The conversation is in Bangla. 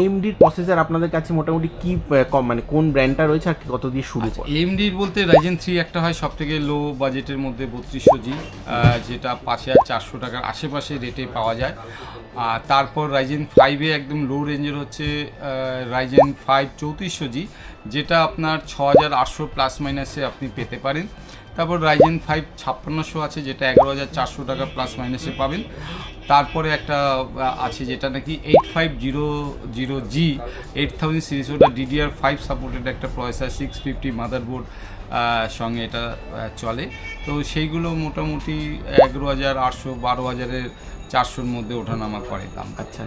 এএমডির প্রসেসর আপনাদের কাছে মোটামুটি কি মানে কোন ব্র্যান্ডটা রয়েছে আর কত দিয়ে শুরু করে? এএমডির বলতে রাইজেন 3 একটা হয় সব থেকে লো বাজেটের মধ্যে 3200G, যেটা 5400 টাকার আশেপাশে রেটে পাওয়া যায়। আর তারপর রাইজেন 5-এ একদম লো রেঞ্জের হচ্ছে রাইজেন 5 3400G, যেটা আপনার 6800 প্লাস মাইনাসে আপনি পেতে পারেন। তারপর রাইজেন 5 5600 আছে, যেটা 11400 টাকা প্লাস মাইনাসে পাবেন। তারপরে একটা আছে যেটা নাকি 8500G 8000 সিরিজ, ওটা DDR5 সাপোর্টেড একটা প্রসেসর, 650 মাদারবোর্ড সঙ্গে এটা চলে। তো সেইগুলো মোটামুটি 11800 12400-র মধ্যে ওঠানামা করে দাম। আচ্ছা,